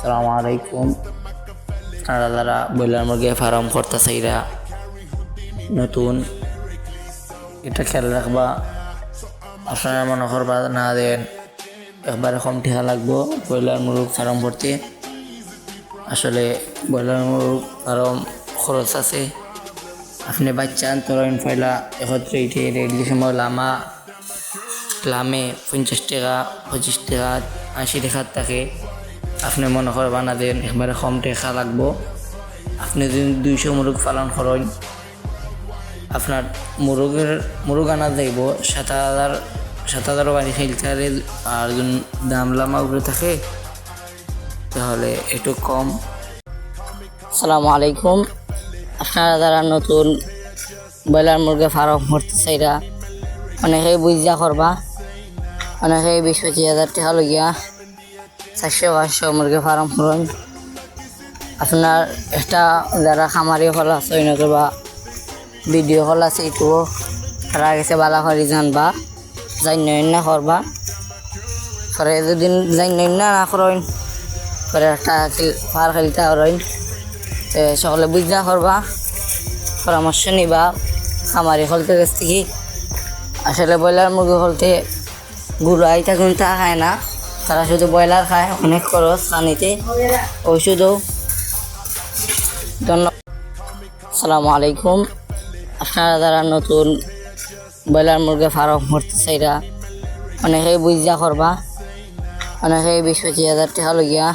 আসসালামু আলাইকুম। আপনারা যারা ব্রয়লার মুরগি ফার্ম করতেছে এরা নতুন, এটা খেয়াল রাখবা। আপনারা মনে করবা না দেন একবারে কম টিহা লাগবো ব্রয়লার মুরগ ফার্ম করতে। আসলে ব্রয়লার মুরগ ফার্ম খরচ আছে। আপনি বাচ্চা আনতরেন পয়লা একত্রে ইটে রেডি সময় লামে 50 টাকা 25 টাকা 80 টাকার থাকে। আপনি মনে করে বানা দেন একবারে কম টাকা লাগবো। আপনি যদি 200 মুরগ পালন করেন, আপনার মুরগ আনা যাইব 7,000 বাড়ি খেলতে। আর যদি দাম লামা উপরে থাকে তাহলে একটু কম। আসসালামু আলাইকুম। আপনারা যারা নতুন ব্রয়লার মুরগি ফার্ম করতেছে এরা অনেকেই বুঝা করবা, অনেকেই 20-25 হাজার টাকা লগিয়া 400-500 মুরগি ফার্ম করেন। আপনার একটা যারা খামারি হল আছে নতুবা ভিডিও হল আছে এটুও তারা গেছে বালা করে জানবা, জান্য করবা। পরে যদি জান্য না করেন পরে একটা ফার খেলতে করেন, সকলে বুঝা করবা, পরামর্শ নিবা খামারি হলতে কাছ থেকে। আসলে ব্রয়লার মুরগি হলতে গুড়াই থাকুন তা খায় না, তারা শুধু ব্রয়লার খায়, অনেক খরচ পানিতে, ওষুধও। ধন্যবাদ। আসসালামু আলাইকুম। আপনারা যারা নতুন ব্রয়লার মুরগি ফার্ম করতেছে এরা অনেকেই বুঝা করবা, অনেকেই 20-25 হাজার টাকা লগিয়া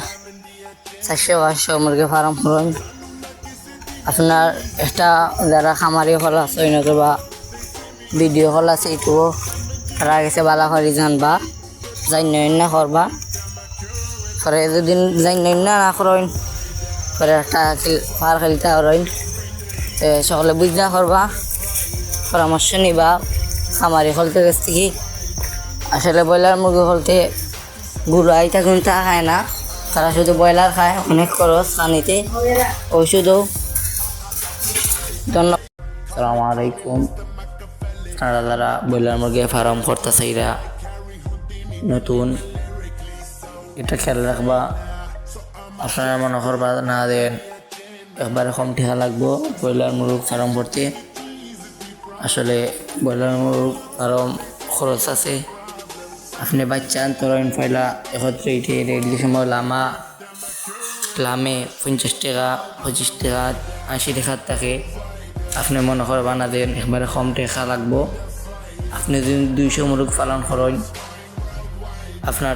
400-500 মুরগি ফার্ম করেন। আপনার একটা যারা খামারি হল আছে নতুবা ভিডিও হল আছে এটুও তারা গেছে বালা করে জানবা, জান্য করবা। পরে যদি জান্য না করেন পরে একটা ফার খেলতে করেন, সকলে বুঝা করবা, পরামর্শ নিবা খামারি হলতে কাছ থেকে। আসলে ব্রয়লার মুরগি হলতে গুড়াই থাকুন তা খায় না, তারা শুধু ব্রয়লার খায়, অনেক খরচ পানিতে, ওষুধও। ধন্যবাদ। আসসালামু আলাইকুম। আপনারা যারা ব্রয়লার মুরগি ফার্ম করতেছে এরা নতুন, এটা খেয়াল রাখবা। আপনারা মনে করবা না দেন একবারে কম টিহা লাগবো ব্রয়লার মুরগ ফার্ম করতে। আসলে ব্রয়লার মুরগ ফার্ম খরচ আছে। আপনি বাচ্চা আনতরেন পয়লা একত্রে ইটে রেডি সময় লামে 50 টাকা 25 টাকা 80 টাকার থাকে। আপনি মনে করে বানা দেন একবারে কম টাকা লাগবো। আপনি যদি 200 মুরগ পালন করেন, আপনার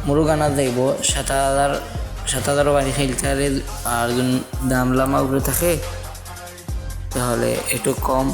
মুরগ আনা যাইব 7,000 বাড়ি খেলতে। আর যদি দাম লামা উপরে থাকে তাহলে একটু কম।